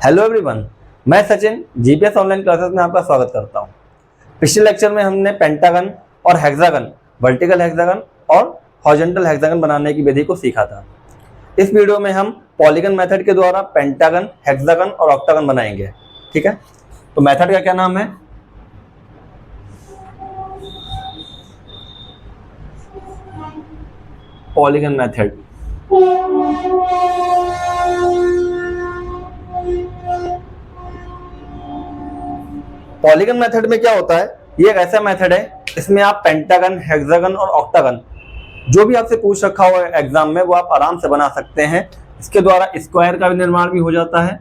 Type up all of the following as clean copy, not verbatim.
Hello everyone, मैं Sachin GPS online classes में आपका स्वागत करता हूं। पिछले लेक्चर में हमने पेंटागन और हेक्सागन, वर्टिकल हेक्सागन और हॉरिजॉन्टल हेक्सागन बनाने की विधि को सीखा था। इस वीडियो में हम पॉलीगन मेथड के द्वारा पेंटागन, हेक्सागन और ऑक्टागन बनाएंगे। ठीक है, तो मेथड का क्या नाम है? Polygon method. पॉलीगन मेथड में क्या होता है? ये एक ऐसा मेथड है, इसमें आप पेंटागन, हेक्सागन और ऑक्टागन जो भी आपसे पूछ रखा हो एग्जाम में वो आप आराम से बना सकते हैं। इसके द्वारा स्क्वायर का भी निर्माण भी हो जाता है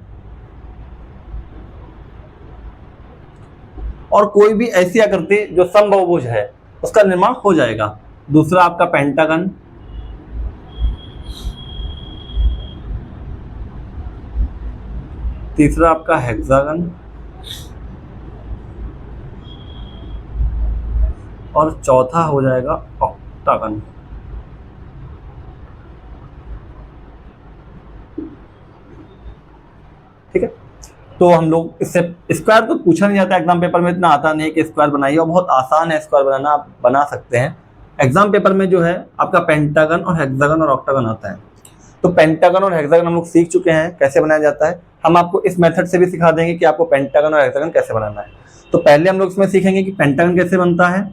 और कोई भी ऐसी आकृति जो समबाहुभुज है उसका निर्माण हो जाएगा। दूसरा आपका पेंटागन, तीसरा आपका हेक्सागन और चौथा हो जाएगा ऑक्टागन। ठीक है, तो हम लोग इससे स्क्वायर तो पूछा नहीं जाता एग्जाम पेपर में, इतना आता नहीं है कि स्क्वायर बनाइए, और बहुत आसान है स्क्वायर बनाना, आप बना सकते हैं। एग्जाम पेपर में जो है आपका पेंटागन और हेक्सागन और ऑक्टागन आता है। तो पेंटागन और हेक्सागन हम लोग सीख चुके हैं कैसे बनाया जाता है। हम आपको इस मेथड से भी सिखा देंगे कि आपको पेंटागन और हेक्सागन कैसे बनाना है। तो पहले हम लोग इसमें सीखेंगे कि पेंटागन कैसे बनता है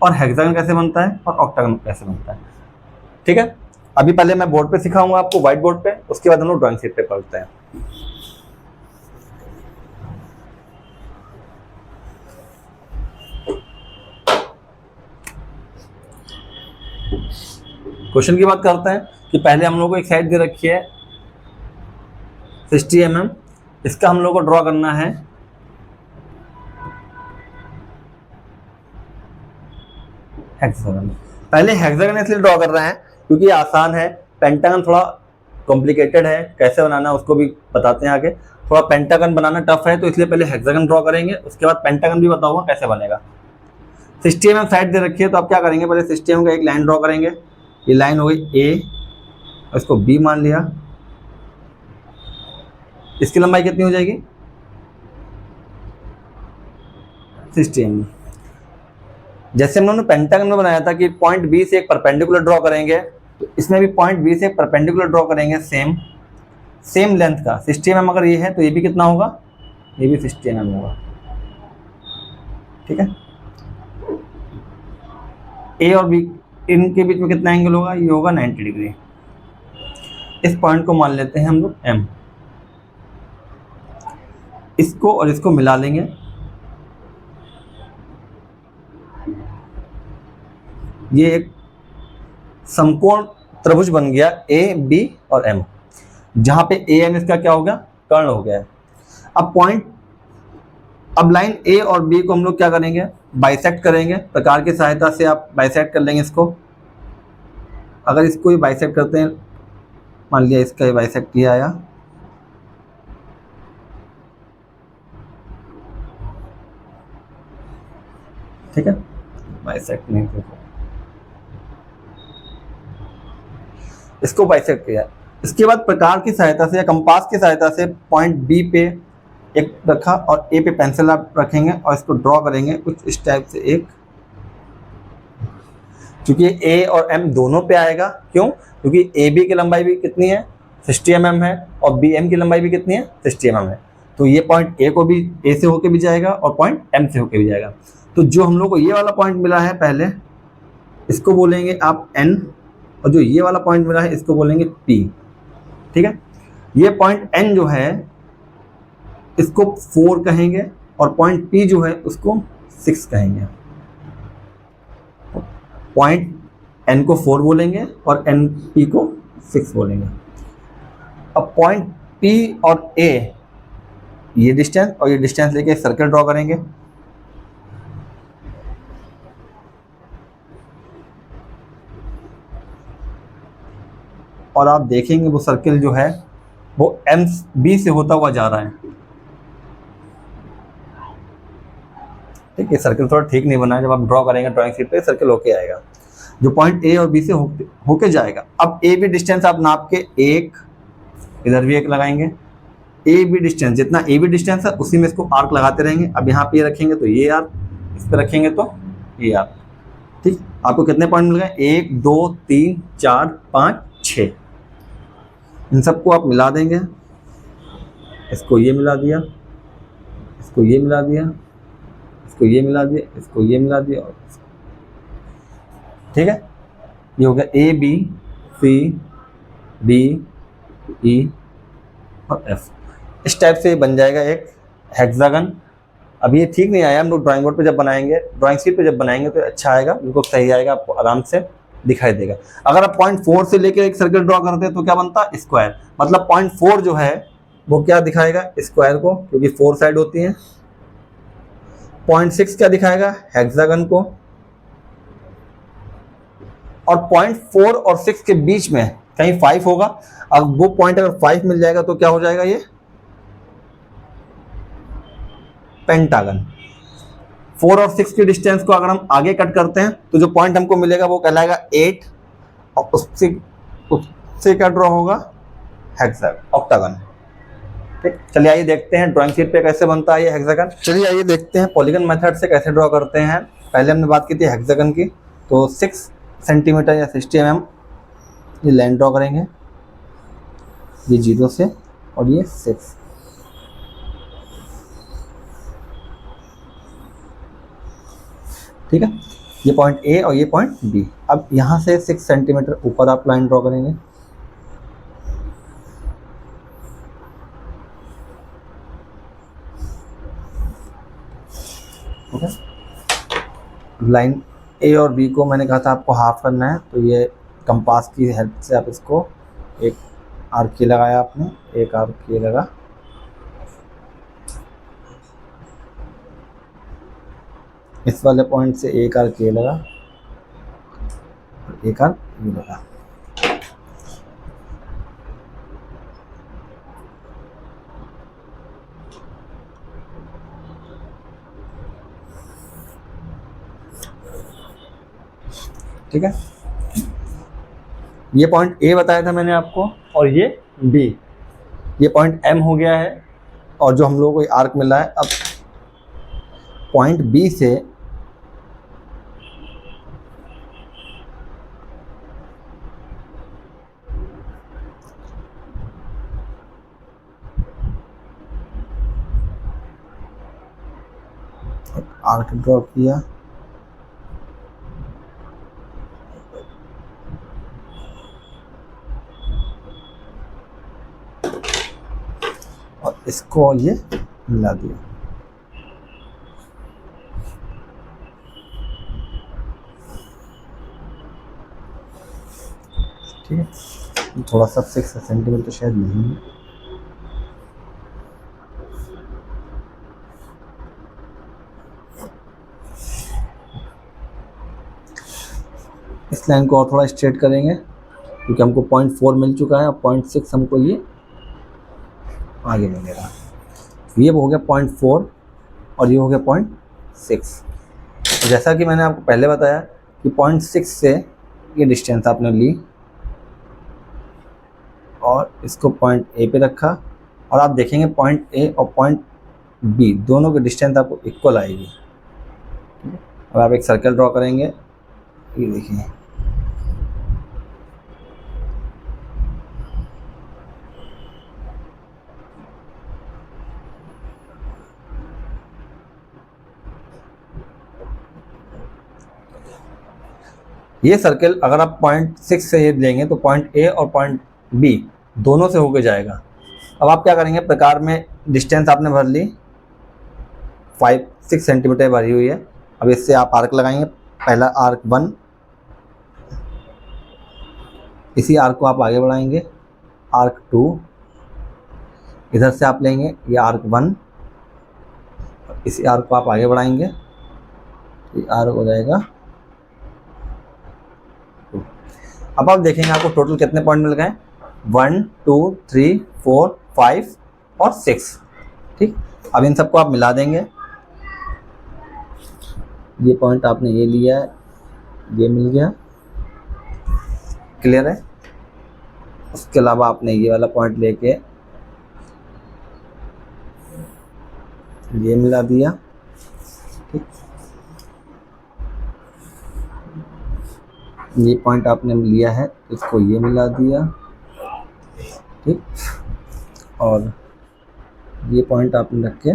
और हेक्सागन कैसे बनता है और ऑक्टागन कैसे बनता है। ठीक है, अभी पहले मैं बोर्ड पे सिखाऊंगा आपको, व्हाइट बोर्ड पे, उसके बाद हम लोग ड्राइंग शीट पे पढ़ते हैं। क्वेश्चन की बात करते हैं कि पहले हम लोग को एक साइड दे रखी है 60 mm, इसका हम लोग को ड्रॉ करना है हेक्सागन। पहले हेक्सागन इसलिए ड्रॉ कर रहे हैं क्योंकि ये आसान है। पेंटागन थोड़ा कॉम्प्लिकेटेड है, कैसे बनाना है उसको भी बताते हैं आगे। थोड़ा पेंटागन बनाना टफ है, तो इसलिए पहले हेक्सागन ड्रॉ करेंगे, उसके बाद पेंटागन भी बताऊंगा कैसे बनेगा। 60 mm साइड दे रखी है, तो आप क्या करेंगे, पहले 60 mm का एक लाइन ड्रॉ करेंगे। ये लाइन हो गई ए, इसको बी मान लिया। इसकी लंबाई कितनी हो जाएगी? 60 mm। जैसे हम लोगों ने पेंटागन में बनाया था कि पॉइंट बी से एक परपेंडिकुलर ड्रॉ करेंगे, तो इसमें भी पॉइंट बी से एक परपेंडिकुलर ड्रॉ करेंगे सेम लेंथ का। 60 mm अगर ये है तो ये भी कितना होगा? ये भी 60 mm होगा। ठीक है, ए और बी इनके बीच में कितना एंगल होगा? ये होगा 90 डिग्री। इस पॉइंट को मान लेते हैं हम लोग एम। इसको और इसको मिला लेंगे, ये एक समकोण त्रिभुज बन गया ए बी और एम, जहां पे ए एम इसका क्या हो गया? कर्ण हो गया है। अब लाइन ए और बी को हम लोग क्या करेंगे? बाइसेक्ट करेंगे। प्रकार की सहायता से आप बाइसेक्ट कर लेंगे इसको। अगर इसको ही बाइसेक्ट करते हैं, मान लिया इसका ये बाइसेक्ट किया आया, ठीक है, बाइसेक्ट नहीं देखो, इसको बाइसेक्ट किया। इसके बाद प्रकार की सहायता से या कंपास की सहायता से पॉइंट बी पे एक रखा और ए पे पेंसिल आप रखेंगे और इसको ड्रॉ करेंगे कुछ इस टाइप से एक। क्योंकि ए और एम दोनों पे आएगा, क्यों? क्योंकि ए बी की लंबाई भी कितनी है? 60 mm है, और बी एम की लंबाई भी कितनी है? 60 mm है। तो ये पॉइंट ए को भी ए से होके भी जाएगा और पॉइंट एम से होके भी जाएगा। तो जो हम लोग को ये वाला पॉइंट मिला है पहले, इसको बोलेंगे आप एन, और जो ये वाला पॉइंट मिला है इसको बोलेंगे पी। ठीक है, ये पॉइंट एन जो है इसको 4 कहेंगे और पॉइंट पी जो है उसको 6 कहेंगे। पॉइंट एन को 4 बोलेंगे और एन पी को 6 बोलेंगे। अब पॉइंट पी और ए, ये डिस्टेंस और ये डिस्टेंस लेके सर्कल ड्रॉ करेंगे। और आप देखेंगे वो सर्कल जो है वो एम बी से होता हुआ जा रहा है। ठीक है, सर्कल थोड़ा ठीक नहीं बना है, जब आप ड्रॉ करेंगे ड्राइंग शीट पे सर्कल होके आएगा, जो पॉइंट ए और बी से होके जाएगा। अब ए बी डिस्टेंस आप नाप के एक, इधर भी एक लगाएंगे, ए बी डिस्टेंस, जितना ए बी डिस्टेंस है उसी में इसको आर्क लगाते रहेंगे। अब यहाँ पे ये रखेंगे तो ये आर्क, इस पर रखेंगे तो ये आर्क। ठीक, आपको कितने पॉइंट मिल गए? 1 2 3 4 5 6। इन सबको आप मिला देंगे, इसको ये मिला दिया, इसको ये मिला दिया, इसको ये मिला दिया, इसको ये मिला दिया, और ठीक है, ये हो गया A B C D E और एफ। इस टाइप से बन जाएगा एक हेक्सागन। अब ये ठीक नहीं आया, हम लोग ड्राइंग बोर्ड पे जब बनाएंगे, ड्राइंग शीट पे जब बनाएंगे तो अच्छा आएगा, बिल्कुल सही आएगा, आपको आराम से दिखाई देगा। अगर आप पॉइंट 4 से लेकर एक सर्कल ड्रॉ करते हैं तो क्या बनता है? स्क्वायर। मतलब पॉइंट 4 जो है वो क्या दिखाएगा? स्क्वायर को, क्योंकि 4 साइड होती है। पॉइंट 6 क्या दिखाएगा? हेक्सागन को। और पॉइंट 4 और 6 के बीच में कहीं 5 होगा। अब वो पॉइंट अगर 5 मिल जाएगा तो क्या हो जाएगा? ये पेंटागन। 4 और 6 की डिस्टेंस को अगर हम आगे कट करते हैं तो जो पॉइंट हमको मिलेगा वो कहलाएगा 8, और उससे क्या ड्रॉ होगा? Hexagon, octagon. ठीक, चलिए आइए देखते हैं ड्राइंग शीट पे कैसे बनता है ये हेक्सागन। चलिए आइए देखते हैं पॉलीगन मेथड से कैसे ड्रॉ करते हैं। पहले हमने बात की थी हेक्सागन की, तो 6 सेंटीमीटर या 60 mm ये लाइन ड्रॉ करेंगे, ये 0 से और ये 6। ठीक है, ये पॉइंट ए और ये पॉइंट बी। अब यहाँ से 6 सेंटीमीटर ऊपर आप लाइन ड्रॉ करेंगे। ओके, लाइन ए और बी को मैंने कहा था आपको हाफ करना है, तो ये कंपास की हेल्प से आप इसको एक आर्क लगाया आपने, एक आर्क लगा, इस वाले पॉइंट से एक आर्क लगा, एक आर्क लगा। ठीक है, ये पॉइंट ए बताया था मैंने आपको, और ये बी, ये पॉइंट एम हो गया है, और जो हम लोगों को आर्क मिला है। अब पॉइंट बी से आर्क ड्रॉ किया, और इसको ये मिला दिया। ठीक है, थोड़ा सा 6 सेंटीमीटर तो शायद नहीं है। इस लाइन को और थोड़ा स्ट्रेट करेंगे, क्योंकि हमको पॉइंट 4 मिल चुका है, और पॉइंट 6 हमको ये आगे मिलेगा। ये हो गया पॉइंट 4 और ये हो गया पॉइंट 6। तो जैसा कि मैंने आपको पहले बताया कि पॉइंट 6 से ये डिस्टेंस आपने ली और इसको पॉइंट ए पे रखा, और आप देखेंगे पॉइंट ए और पॉइंट बी दोनों की डिस्टेंस आपको इक्वल आएगी। अब आप एक सर्कल ड्रॉ करेंगे, ये देखिए, ये सर्कल अगर आप पॉइंट 6 से ये लेंगे तो पॉइंट ए और पॉइंट बी दोनों से होके जाएगा। अब आप क्या करेंगे, प्रकार में डिस्टेंस आपने भर ली, 5-6 सेंटीमीटर भरी हुई है। अब इससे आप आर्क लगाएंगे, पहला आर्क 1, इसी आर्क को आप आगे बढ़ाएंगे, आर्क 2, इधर से आप लेंगे ये आर्क 1, इसी आर्क को आप आगे बढ़ाएंगे, ये आर्क हो जाएगा 2। अब आप देखेंगे आपको टोटल कितने पॉइंट मिल गए, 1 2 3 4 5 और 6। ठीक, अब इन सबको आप मिला देंगे। ये पॉइंट आपने ये लिया है, ये मिल गया, क्लियर है। उसके अलावा आपने ये वाला पॉइंट लेके ये मिला दिया, ठीक। ये पॉइंट आपने लिया है, इसको ये मिला दिया, ठीक। और ये पॉइंट आपने रख के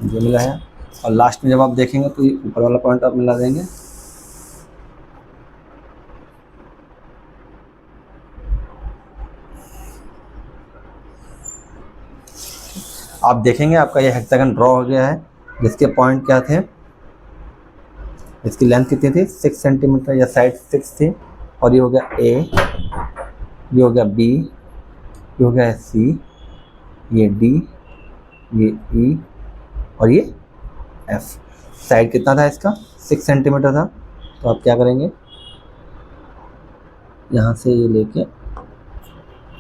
ये मिला है, और लास्ट में जब आप देखेंगे तो ये ऊपर वाला पॉइंट आप मिला देंगे। आप देखेंगे आपका ये हेक्सागन ड्रॉ हो गया है, जिसके पॉइंट क्या थे, इसकी लेंथ कितनी थी 6 सेंटीमीटर, या साइड 6 थी, और ये हो गया ए, ये हो गया बी, ये हो गया सी, ये डी, ये ई और ये एफ। साइड कितना था इसका 6 सेंटीमीटर था। तो आप क्या करेंगे, यहाँ से ये लेके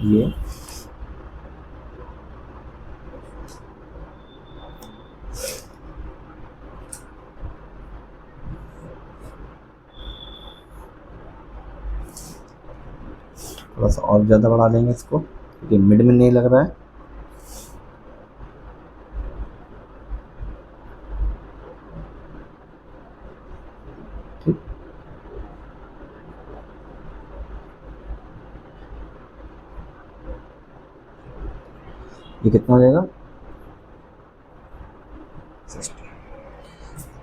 ये थोड़ा सा और ज़्यादा बढ़ा लेंगे इसको, क्योंकि मिड में नहीं लग रहा है। ठीक, ये कितना हो जाएगा 60।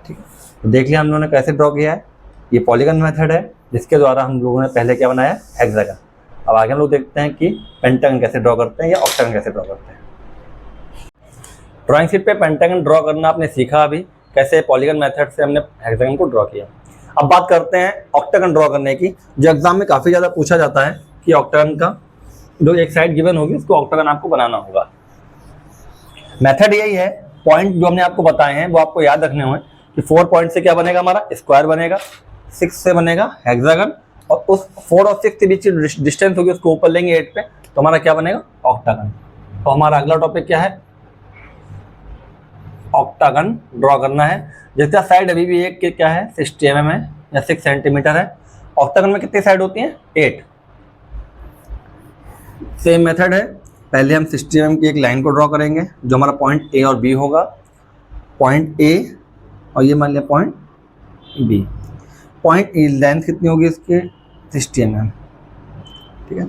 ठीक, तो देख लिया हम लोगों ने कैसे ड्रॉ किया है। ये पॉलीगन मेथड है, जिसके द्वारा हम लोगों ने पहले क्या बनाया, हेक्सागन। अब आगे हम लोग देखते हैं कि पेंटागन कैसे ड्रॉ करते हैं या ऑक्टागन कैसे ड्रॉ करते हैं। ड्राइंग शीट पे पेंटागन ड्रॉ करना आपने सीखा, अभी कैसे पॉलीगन मेथड से हमने हेक्सागन को ड्रॉ किया। अब बात करते हैं ऑक्टागन ड्रॉ करने की, जो एग्जाम में काफ़ी ज़्यादा पूछा जाता है कि ऑक्टागन का जो एक साइड गिवन होगी उसको ऑक्टागन आपको बनाना होगा। मेथड यही है, पॉइंट जो हमने आपको बताए हैं वो आपको याद रखने होंगे कि 4 पॉइंट से क्या बनेगा, हमारा स्क्वायर बनेगा, 6 से बनेगा हेक्सागन, और उस 4 और 6 के बीच की डिस्टेंस होगी उसको ऊपर लेंगे 8 पे, तो हमारा क्या बनेगा ऑक्टागन। तो हमारा अगला टॉपिक क्या है, ऑक्टागन ड्रॉ करना है, जिसका साइड अभी भी एक के क्या है 60 mm है या 6 सेंटीमीटर है। ऑक्टागन में कितनी साइड होती हैं 8। सेम मेथड है, पहले हम 60 mm की एक लाइन को ड्रॉ करेंगे, जो हमारा पॉइंट ए और बी होगा, पॉइंट ए और ये मान लिया point B. Point A length कितनी होगी इसकी 60 mm, ठीक है।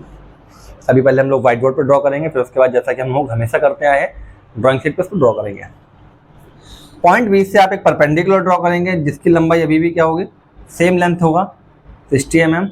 अभी पहले हम लोग व्हाइट बोर्ड पर ड्रॉ करेंगे, फिर उसके बाद जैसा कि हम लोग हमेशा करते आए हैं ड्राइंग शीट पर उसको ड्रॉ करेंगे। पॉइंट बी से आप एक परपेंडिकुलर ड्रॉ करेंगे, जिसकी लंबाई अभी भी क्या होगी, सेम लेंथ होगा 60 mm।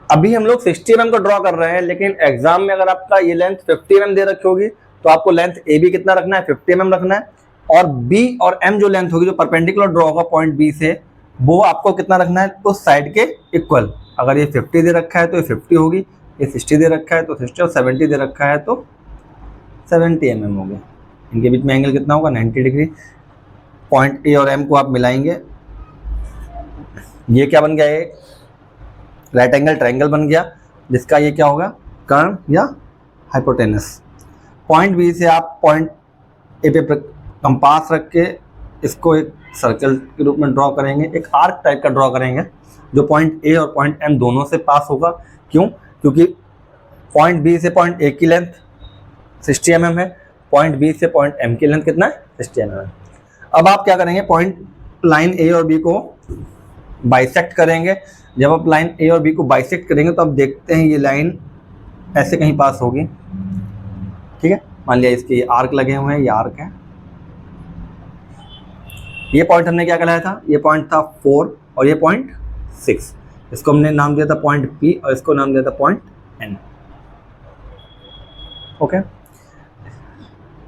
अभी हम लोग 60 mm को ड्रॉ कर रहे हैं, लेकिन एग्जाम में अगर आपका ये लेंथ 50 mm दे रखी होगी तो आपको लेंथ ए बी कितना रखना है 50 mm रखना है, और बी और एम जो लेंथ होगी जो परपेंडिकुलर ड्रॉ होगा पॉइंट बी से, वो आपको कितना रखना है उस साइड के इक्वल। अगर ये 50 दे रखा है तो ये 50 होगी, ये 60 दे रखा है तो 60, और 70 दे रखा है तो 70 mm होगी। इनके बीच में एंगल कितना होगा 90 डिग्री। पॉइंट ए और एम को आप मिलाएंगे, ये क्या बन गया, एक राइट एंगल ट्रायंगल बन गया, जिसका ये क्या होगा कर्व या हाइपोटेनस। पॉइंट बी से आप पॉइंट ए पे कंपास रख के इसको एक सर्कल के रूप में ड्रॉ करेंगे, एक आर्क टाइप का ड्रॉ करेंगे, जो पॉइंट ए और पॉइंट एम दोनों से पास होगा। क्यों, क्योंकि पॉइंट बी से पॉइंट ए की लेंथ 60 mm है, पॉइंट बी से पॉइंट एम की लेंथ कितना है 60 mm है। अब आप क्या करेंगे, पॉइंट लाइन ए और बी को बाइसेक्ट करेंगे। जब आप लाइन ए और बी को बाइसेक्ट करेंगे तो आप देखते हैं ये लाइन ऐसे कहीं पास होगी, ठीक है। मान लिया इसके ये आर्क लगे हुए हैं, ये आर्क है। ये पॉइंट हमने क्या कहलाया था, ये पॉइंट था 4 और ये पॉइंट 6, इसको हमने नाम दिया था पॉइंट पी और इसको नाम दिया था पॉइंट एन। ओके,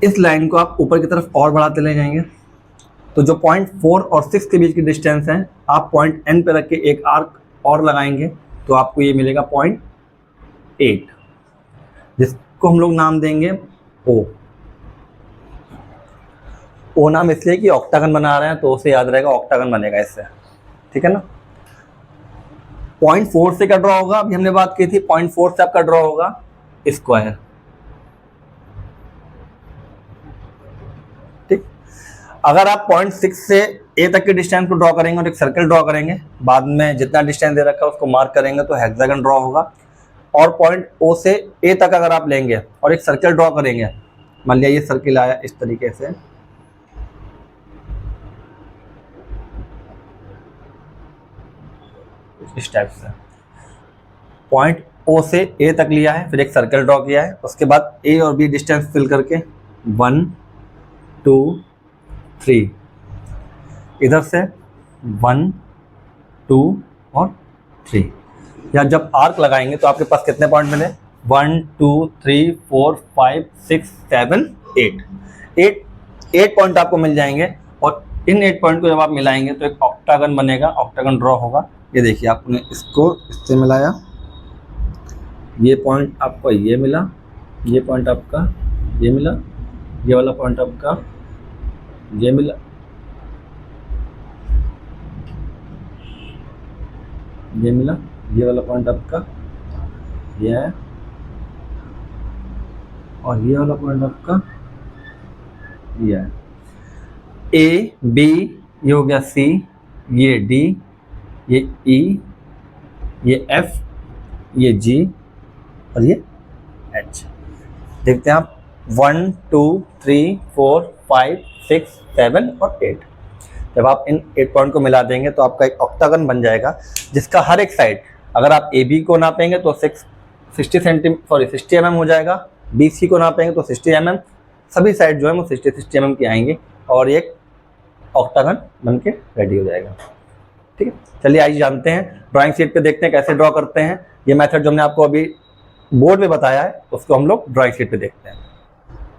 इस लाइन को आप ऊपर की तरफ और बढ़ाते ले जाएंगे, तो जो पॉइंट 4 और 6 के बीच की डिस्टेंस है, आप पॉइंट एन पे रख के एक आर्क और लगाएंगे तो आपको ये मिलेगा पॉइंट 8, जिसको हम लोग नाम देंगे ओ। ओ नाम इसलिए कि ऑक्टागन बना रहे हैं, तो उसे याद रहेगा ऑक्टागन बनेगा इससे, ठीक है ना। पॉइंट 4 से क्या ड्रॉ होगा, अभी हमने बात की थी, पॉइंट 4 से आपका ड्रॉ होगा स्क्वायर, ठीक। अगर आप पॉइंट 6 से ए तक के डिस्टेंस को ड्रॉ करेंगे और एक सर्कल ड्रॉ करेंगे, बाद में जितना डिस्टेंस दे रखा है उसको मार्क करेंगे तो हेक्सागन ड्रॉ होगा। और पॉइंट ओ से ए तक अगर आप लेंगे और एक सर्कल ड्रॉ करेंगे, मान लिया ये सर्किल आया इस तरीके से, इस टाइप से पॉइंट ओ से ए तक लिया है, फिर एक सर्कल ड्रॉ किया है, उसके बाद ए और बी डिस्टेंस फिल करके 1 2 3, इधर से 1 2 और 3। या जब आर्क लगाएंगे तो आपके पास कितने पॉइंट मिले, 1 2 3 4 5 6 7 8 पॉइंट आपको मिल जाएंगे। और इन 8 पॉइंट को जब आप मिलाएंगे तो एक ऑक्टागन बनेगा, ऑक्टागन ड्रॉ होगा। ये देखिए आपने इसको इससे मिलाया, ये पॉइंट आपका ये मिला, ये पॉइंट आपका ये मिला, ये वाला पॉइंट आपका ये मिला, ये मिला, ये वाला पॉइंट आपका ये है, और ये वाला पॉइंट आपका ये है। ए बी ये हो गया सी, ये डी, ये ई, ये एफ, ये जी और ये एच। देखते हैं आप 1 2 3 4 5 6 7 और 8। जब आप इन 8 पॉइंट को मिला देंगे तो आपका एक ऑक्टागन बन जाएगा, जिसका हर एक साइड अगर आप ए बी को नापेंगे तो 60 mm हो जाएगा, बी सी को नापेंगे तो 60 mm, सभी साइड जो है वो 60 mm की आएंगी और एक ऑक्टागन बन के रेडी हो जाएगा। ठीक है, चलिए आइए जानते हैं, ड्राइंग शीट पे देखते हैं कैसे ड्रॉ करते हैं। ये मेथड जो हमने आपको अभी बोर्ड पे बताया है उसको हम लोग ड्राइंग शीट पे देखते हैं।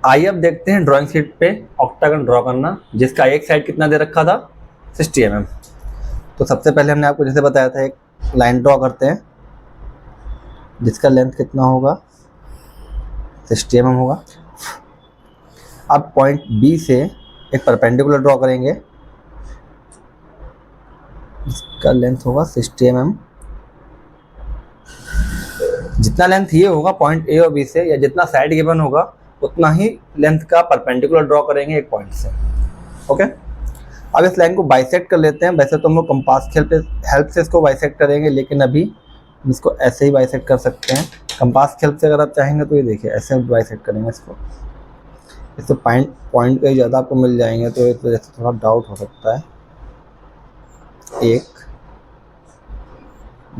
आइए अब देखते हैं ड्राइंग शीट पे ऑक्टागन ड्रॉ करना, जिसका एक साइड कितना दे रखा था, 60 mm। तो सबसे पहले हमने आपको जैसे बताया था, एक लाइन ड्रॉ करते हैं जिसका लेंथ कितना होगा, 60 mm होगा। अब पॉइंट बी से एक परपेंडिकुलर ड्रॉ करेंगे, इसका लेंथ होगा 60 mm। जितना लेंथ ये होगा पॉइंट ए और बी से, या जितना साइड गिवन होगा उतना ही लेंथ का परपेंडिकुलर ड्रॉ करेंगे एक पॉइंट से। ओके, अब इस लाइन को बाइसेक्ट कर लेते हैं। वैसे तो हम लोग कंपास की हेल्प से इसको बाइसेक्ट करेंगे, लेकिन अभी इसको ऐसे ही बाइसेक्ट कर सकते हैं। कंपास की हेल्प से अगर आप चाहेंगे तो ये देखिए ऐसे बाइसेक्ट करेंगे इसको, इससे पॉइंट कहीं ज़्यादा आपको मिल जाएंगे तो इस वजह से थोड़ा डाउट हो सकता है। 1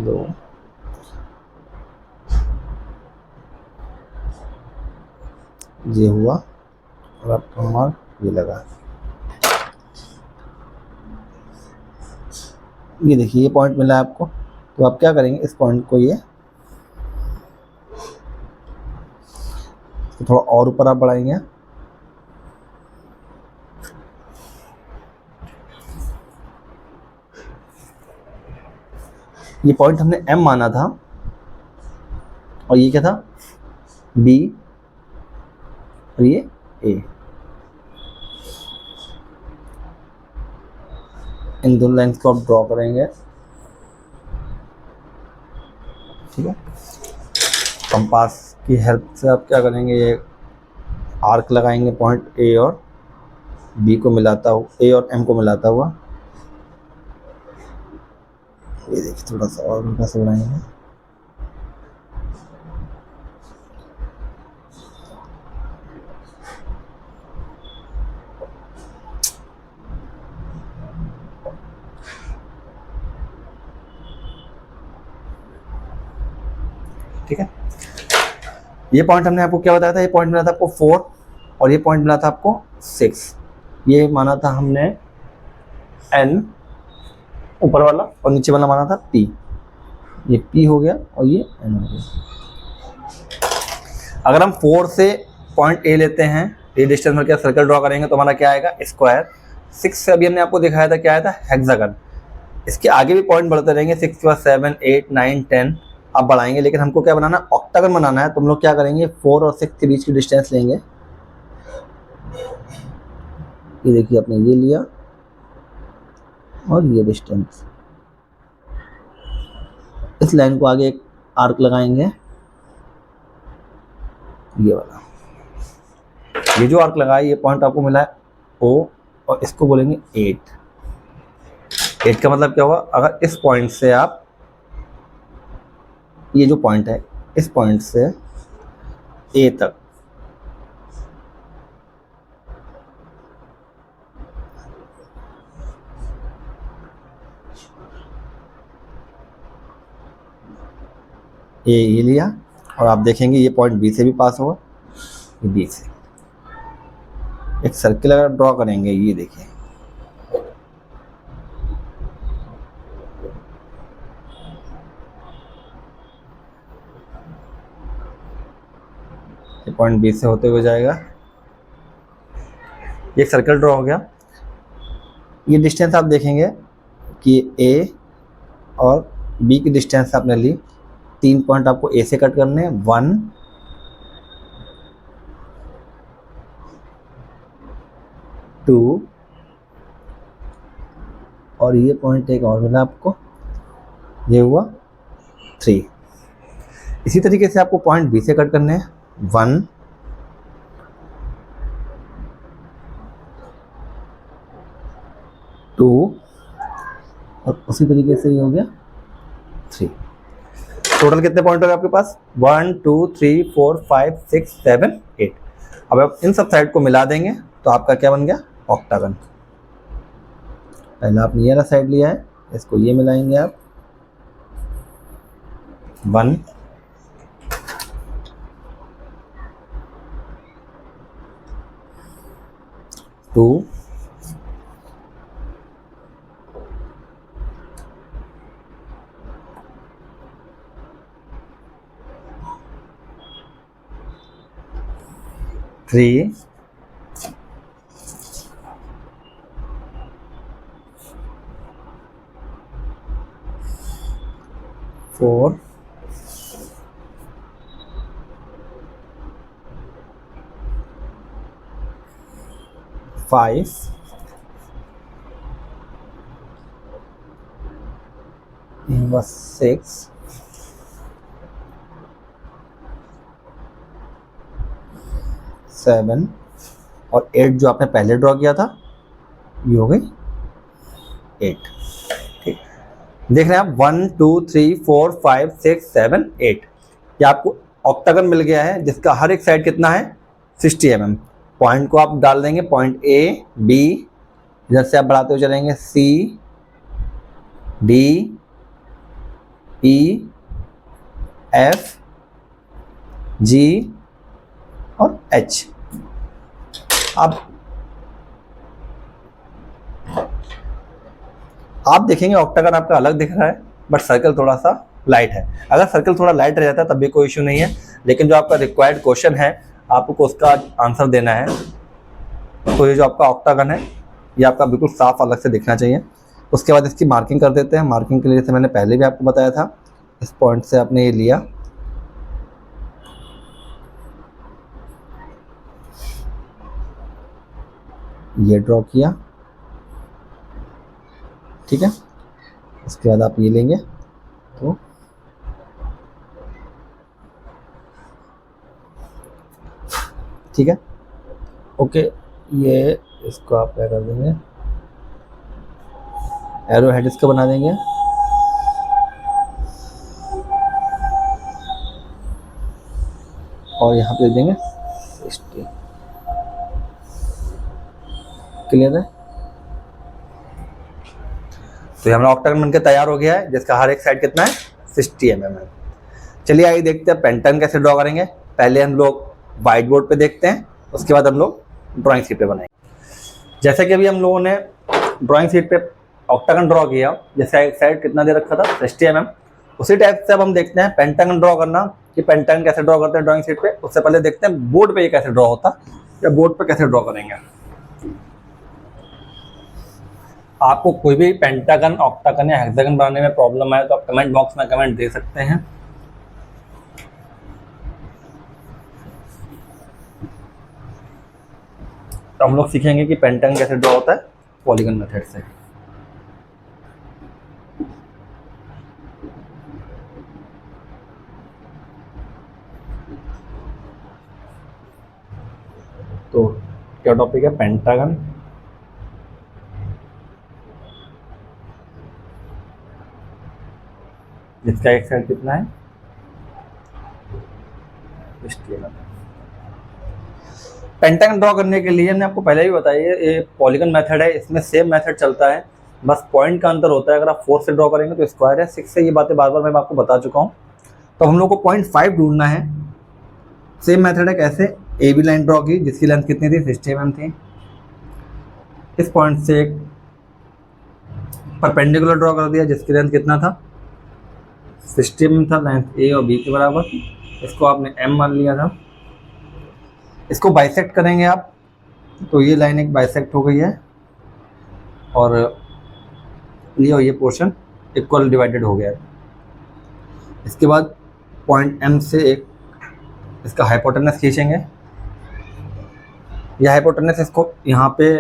2 ये हुआ और आपका मार्क ये लगा। ये देखिए ये पॉइंट मिला है आपको, तो आप क्या करेंगे, इस पॉइंट को ये तो थोड़ा और ऊपर आप बढ़ाएंगे। ये पॉइंट हमने M माना था और ये क्या था, B और ये A। इन दोनों लाइन्स को आप ड्रॉ करेंगे। ठीक है, कंपास की हेल्प से आप क्या करेंगे, ये आर्क लगाएंगे पॉइंट A और B को मिलाता हुआ, A और M को मिलाता हुआ। ये देखिए थोड़ा सा और हल्का सा बढ़ाएंगे। ठीक है, ये पॉइंट हमने आपको क्या बताया था, ये पॉइंट मिला था आपको 4 और ये पॉइंट मिला था आपको 6। ये माना था हमने N ऊपर वाला और नीचे वाला माना था P। ये P हो गया और ये N हो गया। अगर हम 4 से पॉइंट A लेते हैं, ये डिस्टेंस में क्या सर्कल ड्रॉ करेंगे तो हमारा क्या आएगा, स्क्वायर। 6 से अभी हमने आपको दिखाया था क्या आया था, हेक्सागन। इसके आगे भी पॉइंट बढ़ते रहेंगे, 6 के बाद 7 8 9 10 आप बढ़ाएंगे, लेकिन हमको क्या बनाना, ऑक्टागन बनाना है। तो हम लोग क्या करेंगे, 4 और 6 के बीच की डिस्टेंस लेंगे। ये देखिए आपने ये लिया और ये डिस्टेंस, इस लाइन को आगे एक आर्क लगाएंगे, ये वाला। ये जो आर्क लगाया ये पॉइंट आपको मिला है O और इसको बोलेंगे 8। 8 का मतलब क्या हुआ, अगर इस पॉइंट से आप, ये जो पॉइंट है इस पॉइंट से ए तक ये लिया, और आप देखेंगे ये पॉइंट बी से भी पास होगा, ये बी से एक सर्किल अगर ड्रॉ करेंगे, ये देखिए ये पॉइंट बी से होते हुए जाएगा, ये सर्कल ड्रॉ हो गया। ये डिस्टेंस आप देखेंगे कि ए और बी की डिस्टेंस आपने ली, 3 पॉइंट आपको ए से कट करने हैं, 1 2 और ये पॉइंट एक और मिला आपको, ये हुआ 3। इसी तरीके से आपको पॉइंट बी से कट करने हैं, 1 2 और उसी तरीके से ये हो गया 3। टोटल कितने पॉइंट हो गए आपके पास? 1 2 3 4 5 6 7 8। अब आप इन सब साइड को मिला देंगे तो आपका क्या बन गया? ऑक्टागन। पहले आपने ये वाला साइड लिया है, इसको ये मिलाएंगे आप, 1 2 3 4 5 6 7 और 8 जो आपने पहले ड्रॉ किया था, ये हो गई 8। ठीक, देख रहे हैं आप 1 2 3 4 5 6 7 8। ये आपको ऑक्टागन मिल गया है जिसका हर एक साइड कितना है? 60 mm। पॉइंट को आप डाल देंगे, पॉइंट ए बी, इधर से आप बढ़ाते हुए चलेंगे, C D E F G और एच। अब आप देखेंगे ऑक्टागन आपका अलग दिख रहा है, बट सर्कल थोड़ा सा लाइट है। अगर सर्कल थोड़ा लाइट रह जाता है तब भी कोई इशू नहीं है, लेकिन जो आपका रिक्वायर्ड क्वेश्चन है आपको उसका आंसर देना है, तो ये जो आपका ऑक्टागन है ये आपका बिल्कुल साफ अलग से दिखना चाहिए। उसके बाद इसकी मार्किंग कर देते हैं। मार्किंग के लिए जैसे मैंने पहले भी आपको बताया था, इस पॉइंट से आपने ये लिया, ये ड्रॉ किया, ठीक है। उसके बाद आप ये लेंगे तो ठीक है, ओके। ये इसको आप क्या कर देंगे, एरो हेड इसका बना देंगे, और यहाँ पे दे देंगे 60। क्लियर है? तो ये हमारा ऑक्टागन बनकर तैयार हो गया है जिसका हर एक साइड कितना है? 60 mm है। चलिए आइए देखते हैं पेंटागन कैसे ड्रॉ करेंगे। पहले हम लोग व्हाइट बोर्ड पे देखते हैं, उसके बाद हम लोग ड्राइंग शीट पे बनाएंगे। जैसे कि अभी हम लोगों ने ड्राइंग शीट पे ऑक्टागन ड्रॉ किया, जिसका एक साइड कितना दे रखा था? 60 mm। उसी टाइप से अब हम देखते हैं पेंटागन ड्रॉ करना, कि पेंटागन कैसे ड्रॉ करते हैं ड्राइंग शीट पे। उससे पहले देखते हैं बोर्ड पे ये कैसे ड्रॉ होता है, या बोर्ड पे कैसे ड्रॉ करेंगे। आपको कोई भी पेंटागन, ऑक्टागन या हेक्सागन बनाने में प्रॉब्लम आए तो आप कमेंट बॉक्स में कमेंट दे सकते हैं। तो हम लोग सीखेंगे कि पेंटागन कैसे ड्रॉ होता है पॉलीगन मेथड से। तो क्या टॉपिक है? पेंटागन। जिसका एक साइड कितना है? HTML। पेंटागन ड्रॉ करने के लिए हमने आपको पहले भी बताया ये पॉलीगन मेथड है, इसमें सेम मेथड चलता है, बस पॉइंट का अंतर होता है। अगर आप 4 से ड्रॉ करेंगे तो स्क्वायर है, 6 से ये बातें बार बार मैं आपको बता चुका हूँ। तो हम लोग को 0.5 ढूंढना है। सेम मेथड है, कैसे, ए बी लाइन ड्रॉ की जिसकी लेंथ कितनी थी, 60 mm थी। इस पॉइंट से एक परपेंडिकुलर ड्रॉ कर दिया जिसकी लेंथ कितना था, 60 mm था, लेंथ ए और बी के बराबर, इसको आपने m मान लिया था। इसको बाइसेक्ट करेंगे आप, तो ये लाइन एक बाइसेक्ट हो गई है और ये पोर्शन इक्वल डिवाइडेड हो गया है। इसके बाद पॉइंट M से एक इसका हाइपोटेनस खींचेंगे, यह हाइपोटेनस इसको यहाँ पे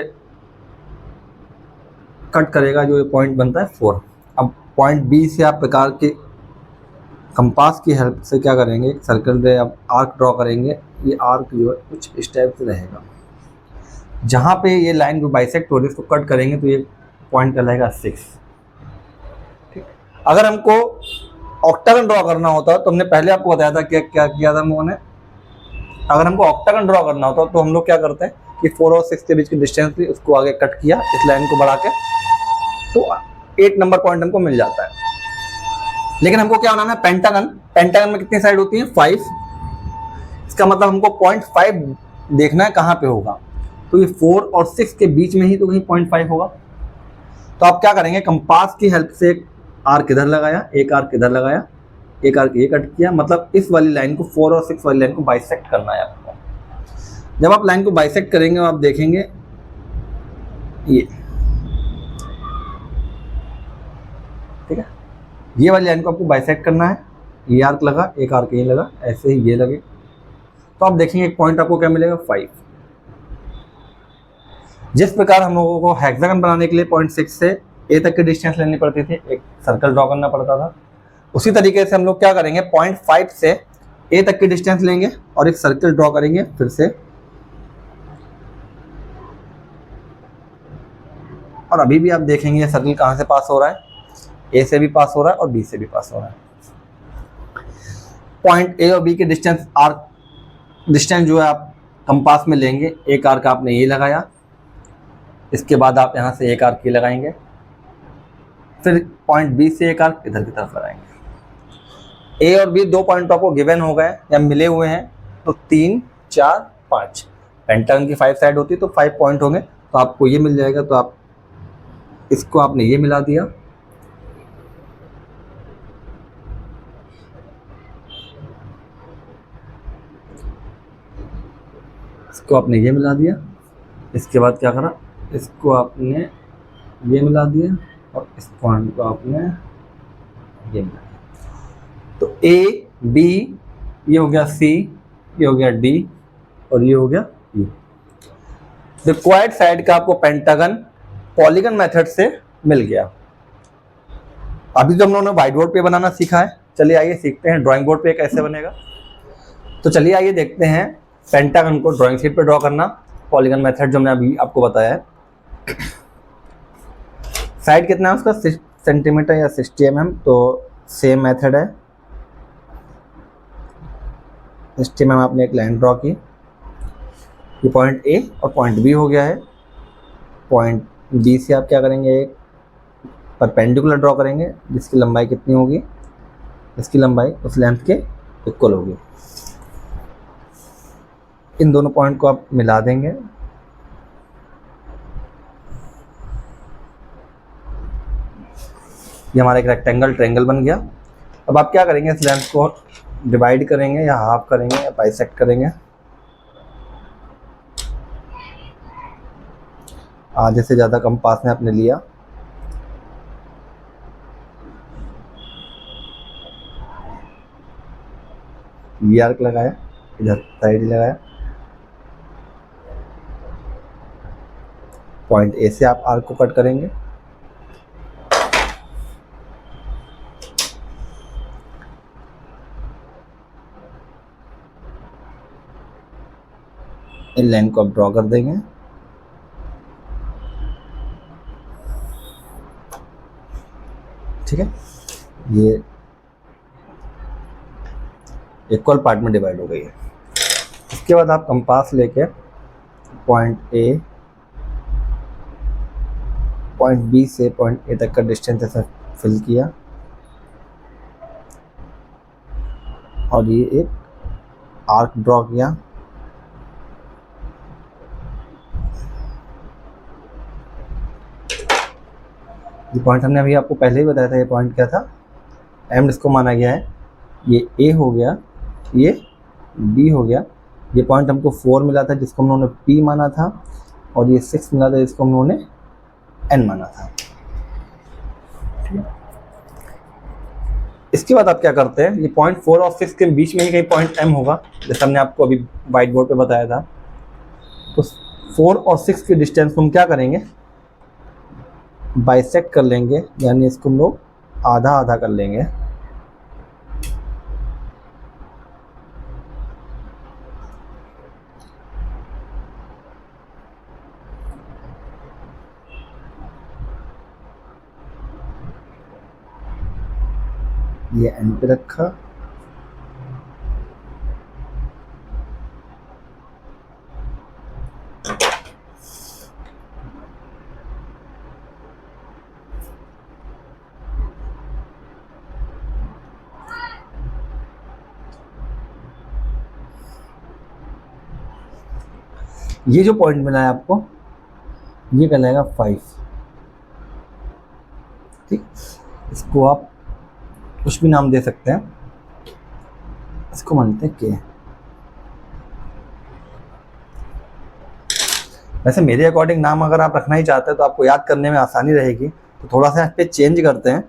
कट करेगा, जो ये पॉइंट बनता है 4। अब पॉइंट B से आप प्रकार के कंपास की हेल्प से क्या करेंगे, एक सर्कल पे आप आर्क ड्रॉ करेंगे। ये आर्क जो है कुछ इस टाइप से रहेगा, जहाँ पे ये लाइन जो बाइसेक्ट हो रही है इसको कट करेंगे तो ये पॉइंट कहलाएगा 6। ठीक, अगर हमको ऑक्टागन ड्रॉ करना होता तो हमने पहले आपको बताया था क्या किया था हम लोगों ने। अगर हमको ऑक्टागन ड्रॉ करना होता तो हम लोग क्या करते हैं कि 4 और 6 के बीच की डिस्टेंस थी उसको आगे कट किया, इस लाइन को बढ़ा के, तो 8 नंबर पॉइंट हमको मिल जाता है। लेकिन हमको क्या बनाना है, पेंटागन। पेंटागन में कितनी साइड होती है, 5। इसका मतलब हमको 0.5 देखना है कहाँ पे होगा, तो ये 4 और 6 के बीच में ही तो कहीं 0.5 होगा। तो आप क्या करेंगे, कंपास की हेल्प से एक आर्क इधर लगाया, एक आर्क इधर लगाया, एक आर्क ये कट किया, मतलब इस वाली लाइन को 4 और 6 वाली लाइन को बाइसेक्ट करना है आपको। जब आप लाइन को बाइसेक्ट करेंगे आप देखेंगे ये, ठीक है, ये वाली लाइन को आपको बाइसेक्ट करना है। ये आर्क लगा, एक आर्क ये लगा, ऐसे ही ये लगे, तो आप देखेंगे एक पॉइंट आपको क्या मिलेगा, 5। जिस प्रकार हम लोगों को हेक्सागन बनाने के लिए 0.6 से ए तक की डिस्टेंस लेनी पड़ती थी, एक सर्कल ड्रॉ करना पड़ता था, उसी तरीके से हम लोग क्या करेंगे, 0.5 से ए तक की डिस्टेंस लेंगे और एक सर्कल ड्रॉ करेंगे फिर से। और अभी भी आप देखेंगे ये सर्कल कहाँ से पास हो रहा है, ए से भी पास हो रहा है और बी से भी पास हो रहा है। पॉइंट ए और बी के डिस्टेंस जो है आप कंपास में लेंगे। एक आर्क आपने ये लगाया, इसके बाद आप यहाँ से एक आर्क ये लगाएंगे, फिर पॉइंट बी से एक आर्क इधर की तरफ लगाएंगे। ए और बी 2 पॉइंट आपको गिवन हो गए या मिले हुए हैं, तो 3, 4, 5 पेंटागन की 5 साइड होती है तो 5 पॉइंट होंगे, तो आपको ये मिल जाएगा। तो आप इसको आपने ये मिला दिया, इसको आपने ये मिला दिया, इसके बाद क्या करा, इसको आपने ये मिला दिया और इस पॉइंट को आपने ये मिला दिया। तो ए बी ये हो गया, सी ये हो गया, डी और ये हो गया ई। रिक्वायर्ड साइड का आपको पेंटागन पॉलीगन मेथड से मिल गया। अभी तो हम लोगों ने व्हाइट बोर्ड पे बनाना सीखा है, चलिए आइए सीखते हैं ड्राइंग बोर्ड पे कैसे बनेगा। तो चलिए आइए देखते हैं पेंटागन को ड्राइंग शीट पे ड्रॉ करना, पॉलीगन मेथड जो हमने अभी आपको बताया है। साइड कितना है उसका, 6 सेंटीमीटर या 60 mm, तो सेम मेथड है। 60 mm आपने एक लाइन ड्रॉ की, ये पॉइंट ए और पॉइंट बी हो गया है। पॉइंट बी से आप क्या करेंगे, एक परपेंडिकुलर ड्रॉ करेंगे जिसकी लंबाई कितनी होगी, इसकी लंबाई उस लेंथ के इक्वल होगी। इन दोनों पॉइंट को आप मिला देंगे, ये हमारा एक रेक्टेंगल ट्रायंगल बन गया। अब आप क्या करेंगे, इस लेंथ को डिवाइड करेंगे या हाफ करेंगे या बाइसेक्ट करेंगे। आधे से ज़्यादा कंपास में आपने लिया, ये आर्क लगाया, इधर साइड लगाया, पॉइंट ए से आप आर्क को कट करेंगे, इन लाइन को आप ड्रॉ कर देंगे। ठीक है, ये इक्वल पार्ट में डिवाइड हो गई है। इसके बाद आप कंपास लेके पॉइंट ए, पॉइंट बी से पॉइंट ए तक का डिस्टेंस ऐसा फिल किया और ये एक आर्क ड्रॉ किया। ये पॉइंट हमने अभी आपको पहले ही बताया था, ये पॉइंट क्या था, एम इसको माना गया है। ये ए हो गया, ये बी हो गया। ये पॉइंट हमको 4 मिला था जिसको हम लोगों ने पी माना था, और ये 6 मिला था जिसको हम लोगों ने एन माना था। इसके बाद आप क्या करते हैं, ये पॉइंट 4 और 6 के बीच में ही कहीं पॉइंट एम होगा, जैसे हमने आपको अभी व्हाइट बोर्ड पे बताया था। तो 4 और 6 के डिस्टेंस को हम क्या करेंगे, बाइसेक्ट कर लेंगे, यानी इसको हम लोग आधा आधा कर लेंगे। ये एन पे रखा, ये जो पॉइंट मिला है आपको ये कहलाएगा 5। ठीक, इसको आप कुछ भी नाम दे सकते हैं, इसको मानते हैं के। वैसे मेरे अकॉर्डिंग नाम अगर आप रखना ही चाहते हैं तो आपको याद करने में आसानी रहेगी, तो थोड़ा सा इस पे चेंज करते हैं,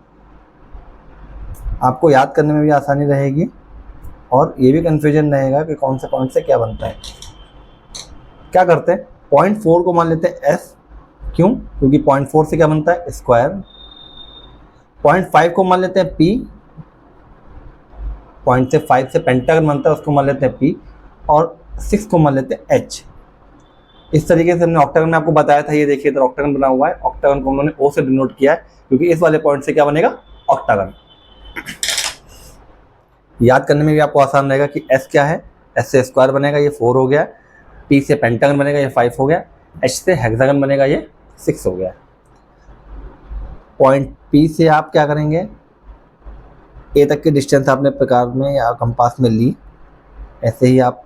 आपको याद करने में भी आसानी रहेगी और ये भी कन्फ्यूजन रहेगा कि कौन से पॉइंट से क्या बनता है। क्या करते हैं, पॉइंट 4 को मान लेते हैं एस, क्यों, क्योंकि पॉइंट 4 से क्या बनता है, स्क्वायर। पॉइंट 5 को मान लेते हैं पी, पॉइंट से 5 से पेंटागन बनता है उसको मान लेते हैं पी, और 6 को मान लेते हैं एच। इस तरीके से हमने ऑक्टागन में आपको बताया था, ये देखिए तो ऑक्टागन बना हुआ है, ऑक्टागन को उन्होंने ओ से डिनोट किया है क्योंकि इस वाले पॉइंट से क्या बनेगा, ऑक्टागन। याद करने में भी आपको आसान रहेगा कि एस क्या है, एस से स्क्वायर बनेगा, ये 4 हो गया, पी से पेंटागन बनेगा, ये 5 हो गया, एच से हेक्सागन बनेगा, ये 6 हो गया। पॉइंट पी से आप क्या करेंगे, ए तक की डिस्टेंस आपने प्रकार में या कंपास में ली, ऐसे ही आप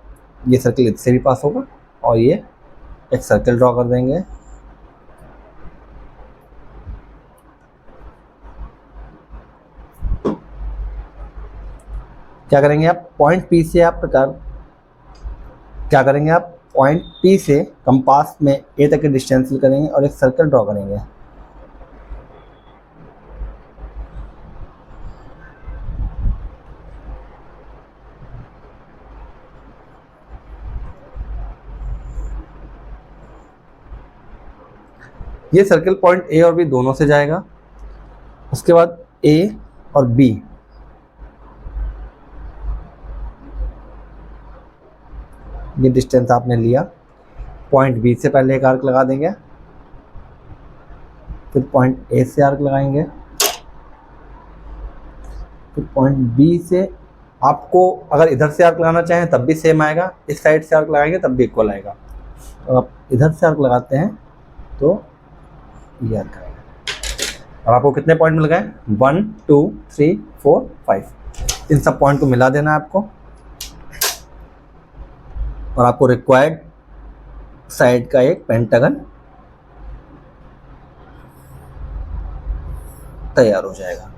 ये सर्कल इससे भी पास होगा और ये एक सर्कल ड्रॉ कर देंगे। क्या करेंगे आप, पॉइंट पी से आप प्रकार क्या करेंगे, आप पॉइंट पी से कंपास में ए तक की डिस्टेंस करेंगे और एक सर्कल ड्रॉ करेंगे। ये सर्कल पॉइंट ए और बी दोनों से जाएगा। उसके बाद ए और बी, ये डिस्टेंस आपने लिया, पॉइंट बी से पहले एक आर्क लगा देंगे, फिर पॉइंट ए से आर्क लगाएंगे, फिर पॉइंट बी से आपको अगर इधर से आर्क लगाना चाहें तब भी सेम आएगा, इस साइड से आर्क लगाएंगे तब भी इक्वल आएगा। तो आप इधर से आर्क लगाते हैं तो ये आर्क आएगा। और आपको कितने पॉइंट मिल गए, 1 2 3 4 5। इन सब पॉइंट को मिला देना है आपको, और आपको रिक्वायर्ड साइड का एक पेंटागन तैयार हो जाएगा।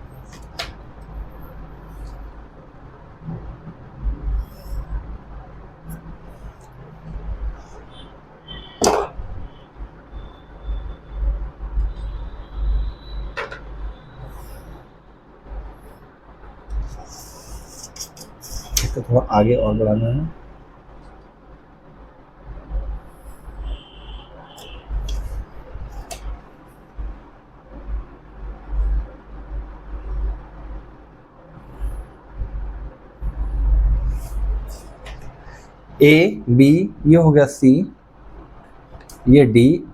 इसको थोड़ा आगे और बढ़ाना है। ए बी, ये हो गया सी, ये डी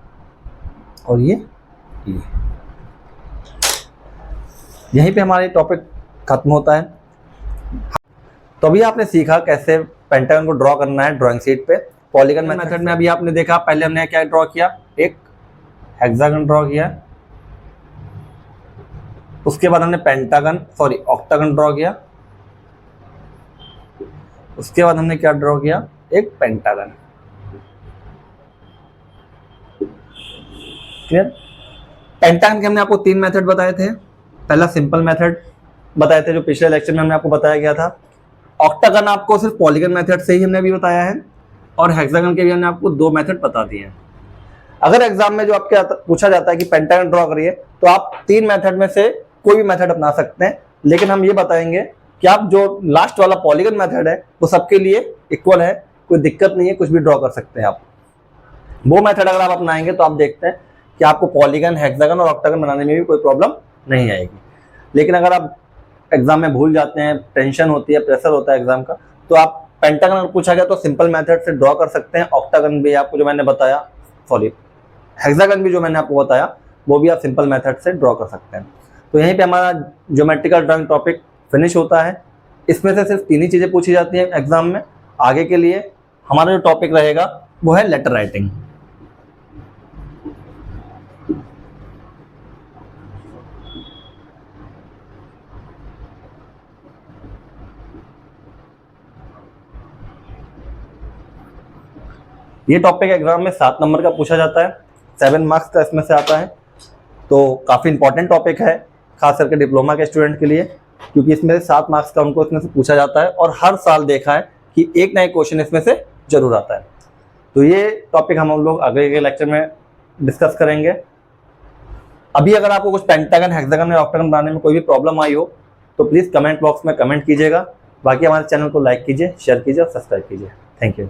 और ये ई। यहीं पे हमारे टॉपिक खत्म होता है। तो अभी आपने सीखा कैसे पेंटागन को ड्रॉ करना है ड्राइंग शीट पे। पॉलीगन मेथड में अभी आपने देखा, पहले हमने क्या ड्रॉ किया, एक हेक्सागन ड्रॉ किया, उसके बाद हमने ऑक्टागन ड्रॉ किया, उसके बाद हमने क्या ड्रॉ किया, एक पेंटागन। क्लियर? पेंटागन के हमने आपको 3 मेथड बताए थे। पहला सिंपल मेथड बताए थे जो पिछले लेक्चर में हमने आपको बताया गया था। ऑक्टागन आपको सिर्फ पॉलीगन मेथड से ही हमने अभी बताया है, और हेक्सागन के भी हमने आपको 2 मेथड बता दिए हैं। अगर एग्जाम में जो आपके पूछा जाता है कि पेंटागन ड्रॉ करिए, तो आप 3 मेथड में से कोई भी मेथड अपना सकते हैं, लेकिन हम ये बताएंगे कि आप जो लास्ट वाला पॉलीगन मेथड है वो सबके लिए इक्वल है, कोई दिक्कत नहीं है, कुछ भी ड्रॉ कर सकते हैं आप। वो मेथड अगर आप अपनाएंगे तो आप देखते हैं कि आपको पॉलीगन, हेक्सागन और ऑक्टागन बनाने में भी कोई प्रॉब्लम नहीं आएगी। लेकिन अगर आप एग्जाम में भूल जाते हैं, टेंशन होती है, प्रेशर होता है एग्जाम का, तो आप पेंटागन अगर पूछा गया तो सिंपल मेथड से ड्रॉ कर सकते हैं। ऑक्टागन भी आपको जो मैंने बताया, हेक्सागन भी जो मैंने आपको बताया, वो भी आप सिंपल मेथड से ड्रॉ कर सकते हैं। तो यहीं पे हमारा ज्योमेट्रिकल ड्राइंग टॉपिक फिनिश होता है। इसमें से सिर्फ 3 ही चीज़ें पूछी जाती हैं एग्जाम में। आगे के लिए हमारा जो टॉपिक रहेगा वो है लेटर राइटिंग। ये टॉपिक एग्जाम में 7 नंबर का पूछा जाता है, 7 मार्क्स का इसमें से आता है। तो काफ़ी इंपॉर्टेंट टॉपिक है, खास करके डिप्लोमा के स्टूडेंट के लिए, क्योंकि इसमें से 7 मार्क्स का उनको इसमें से पूछा जाता है, और हर साल देखा है कि एक ना एक क्वेश्चन इसमें से जरूर आता है। तो ये टॉपिक हम लोग आगे के लेक्चर में डिस्कस करेंगे। अभी अगर आपको कुछ पेंटागन, हेक्सागन और ऑक्टागन बनाने में कोई भी प्रॉब्लम आई हो तो प्लीज़ कमेंट बॉक्स में कमेंट कीजिएगा। बाकी हमारे चैनल को लाइक कीजिए, शेयर कीजिए और सब्सक्राइब कीजिए। Thank you.